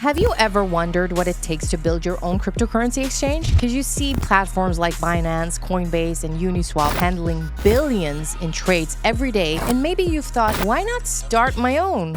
Have you ever wondered what it takes to build your own cryptocurrency exchange? Because you see platforms like Binance, Coinbase, and Uniswap handling billions in trades every day, and maybe you've thought, why not start my own?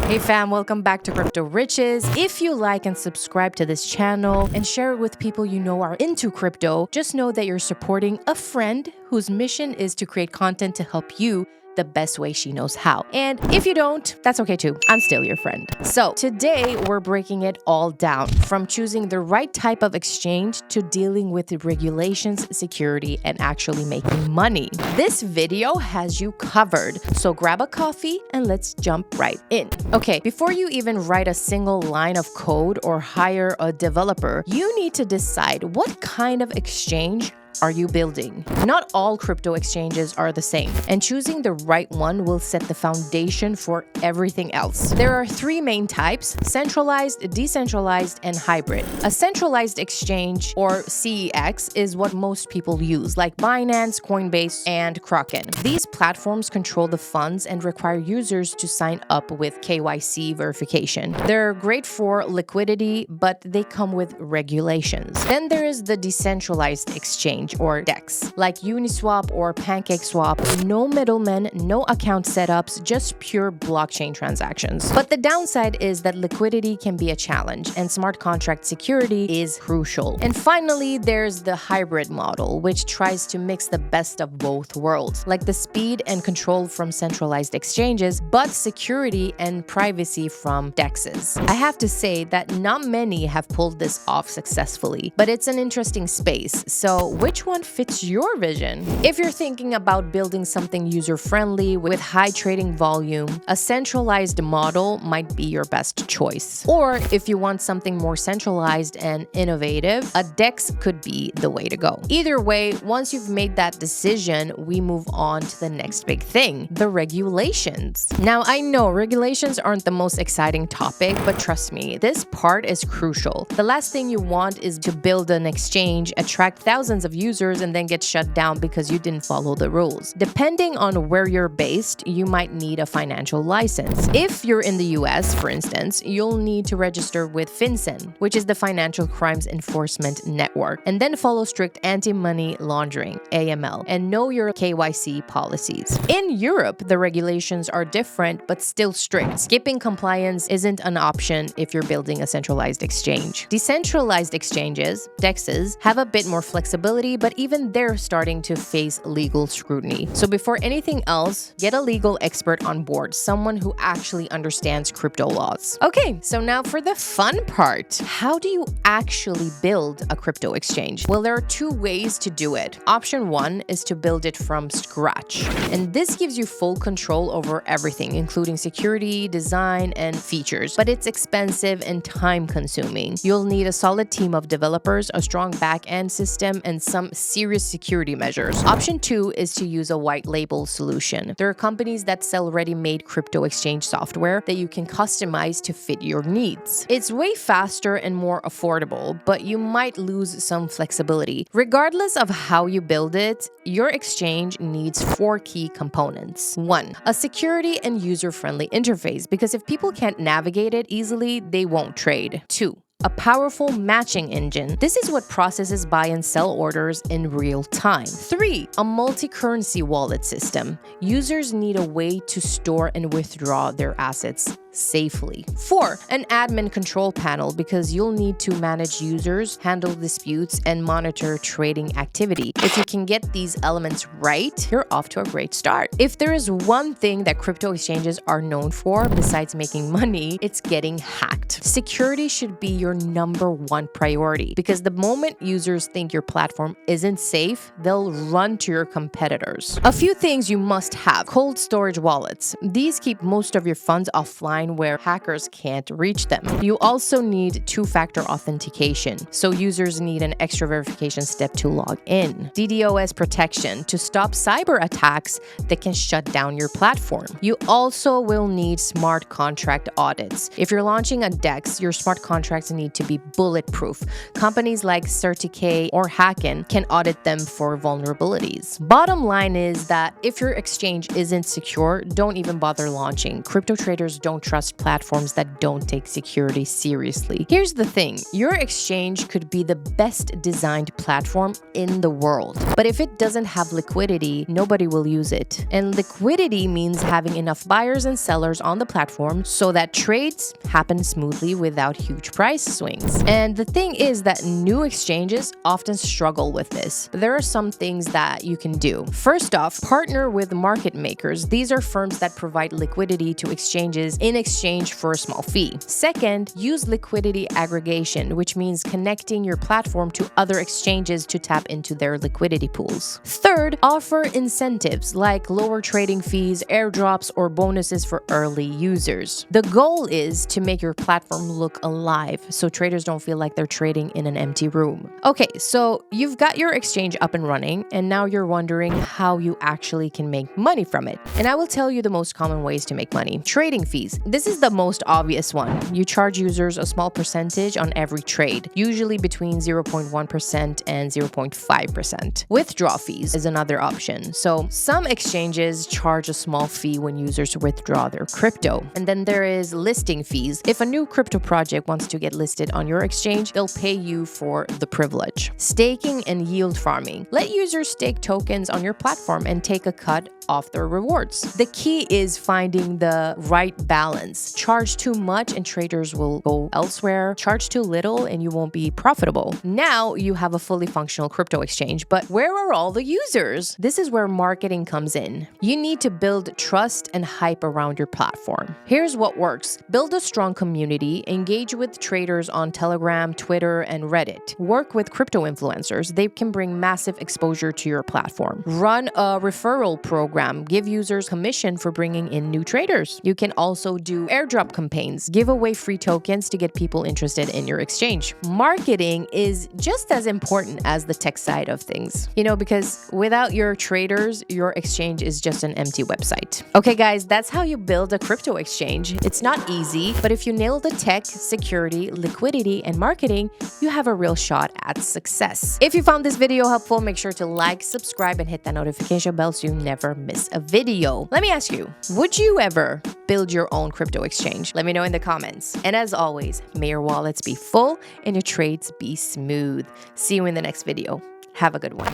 Hey fam, welcome back to Crypto Riches. If you like and subscribe to this channel and share it with people you know are into crypto, just know that you're supporting a friend whose mission is to create content to help you the best way she knows how. And if you don't, that's okay too. I'm still your friend. So today we're breaking it all down, from choosing the right type of exchange to dealing with the regulations, security, and actually making money. This video has you covered. So grab a coffee and let's jump right in. Okay, before you even write a single line of code or hire a developer, you need to decide what kind of exchange are you building? Not all crypto exchanges are the same, and choosing the right one will set the foundation for everything else. There are three main types: centralized, decentralized, and hybrid. A centralized exchange, or CEX, is what most people use, like Binance, Coinbase, and Kraken. These platforms control the funds and require users to sign up with KYC verification. They're great for liquidity, but they come with regulations. Then there is the decentralized exchange, or DEX, like Uniswap or PancakeSwap. No middlemen, no account setups, just pure blockchain transactions. But the downside is that liquidity can be a challenge, and smart contract security is crucial. And finally, there's the hybrid model, which tries to mix the best of both worlds, like the speed and control from centralized exchanges, but security and privacy from DEXs. I have to say that not many have pulled this off successfully, but it's an interesting space. So which one fits your vision? If you're thinking about building something user-friendly with high trading volume, a centralized model might be your best choice. Or if you want something more centralized and innovative, a DEX could be the way to go. Either way, once you've made that decision, we move on to the next big thing: the regulations. Now, I know regulations aren't the most exciting topic, but trust me, this part is crucial. The last thing you want is to build an exchange, attract thousands of users, and then get shut down because you didn't follow the rules. Depending on where you're based, you might need a financial license. If you're in the US, for instance, you'll need to register with FinCEN, which is the Financial Crimes Enforcement Network, and then follow strict anti-money laundering, AML, and know your KYC policies. In Europe, the regulations are different but still strict. Skipping compliance isn't an option if you're building a centralized exchange. Decentralized exchanges, DEXs, have a bit more flexibility, but even they're starting to face legal scrutiny. So before anything else, get a legal expert on board, someone who actually understands crypto laws. Okay, so now for the fun part. How do you actually build a crypto exchange? Well, there are two ways to do it. Option one is to build it from scratch. And this gives you full control over everything, including security, design, and features. But it's expensive and time-consuming. You'll need a solid team of developers, a strong back-end system, and some serious security measures. Option two is to use a white label solution. There are companies that sell ready-made crypto exchange software that you can customize to fit your needs. It's way faster and more affordable, but you might lose some flexibility. Regardless of how you build it, your exchange needs four key components. One, a security and user-friendly interface, because if people can't navigate it easily, they won't trade. Two, a powerful matching engine. This is what processes buy and sell orders in real time. 3, a multi-currency wallet system. Users need a way to store and withdraw their assets safely. 4, an admin control panel, because you'll need to manage users, handle disputes, and monitor trading activity. If you can get these elements right, you're off to a great start. If there is one thing that crypto exchanges are known for, besides making money, it's getting hacked. Security should be your number one priority, because the moment users think your platform isn't safe, they'll run to your competitors. A few things you must have: cold storage wallets. These keep most of your funds offline online where hackers can't reach them. You also need two-factor authentication, so users need an extra verification step to log in. DDoS protection to stop cyber attacks that can shut down your platform. You also will need smart contract audits. If you're launching a DEX, your smart contracts need to be bulletproof. Companies like CertiK or Hacken can audit them for vulnerabilities. Bottom line is that if your exchange isn't secure, don't even bother launching. Crypto traders don't trust platforms that don't take security seriously. Here's the thing, your exchange could be the best designed platform in the world, but if it doesn't have liquidity, nobody will use it. And liquidity means having enough buyers and sellers on the platform so that trades happen smoothly without huge price swings. And the thing is that new exchanges often struggle with this. There are some things that you can do. First off, partner with market makers. These are firms that provide liquidity to exchanges in exchange for a small fee. Second, use liquidity aggregation, which means connecting your platform to other exchanges to tap into their liquidity pools. Third, offer incentives like lower trading fees, airdrops, or bonuses for early users. The goal is to make your platform look alive so traders don't feel like they're trading in an empty room. Okay, so you've got your exchange up and running, and now you're wondering how you actually can make money from it. And I will tell you the most common ways to make money. Trading fees. This is the most obvious one. You charge users a small percentage on every trade, usually between 0.1% and 0.5%. Withdraw fees is another option. So some exchanges charge a small fee when users withdraw their crypto. And then there is listing fees. If a new crypto project wants to get listed on your exchange, they'll pay you for the privilege. Staking and yield farming. Let users stake tokens on your platform and take a cut off their rewards. The key is finding the right balance. Charge too much and traders will go elsewhere. Charge too little and you won't be profitable. Now you have a fully functional crypto exchange, but where are all the users? This is where marketing comes in. You need to build trust and hype around your platform. Here's what works. Build a strong community, engage with traders on Telegram, Twitter, and Reddit. Work with crypto influencers. They can bring massive exposure to your platform. Run a referral program. Give users commission for bringing in new traders. You can also do airdrop campaigns. Give away free tokens to get people interested in your exchange. Marketing is just as important as the tech side of things, because without your traders, your exchange is just an empty website. Okay, guys, that's how you build a crypto exchange. It's not easy, but if you nail the tech, security, liquidity, and marketing, you have a real shot at success. If you found this video helpful, make sure to like, subscribe, and hit that notification bell so you never miss a video. Let me ask you, would you ever build your own crypto exchange? Let me know in the comments. And as always, may your wallets be full and your trades be smooth. See you in the next video. Have a good one.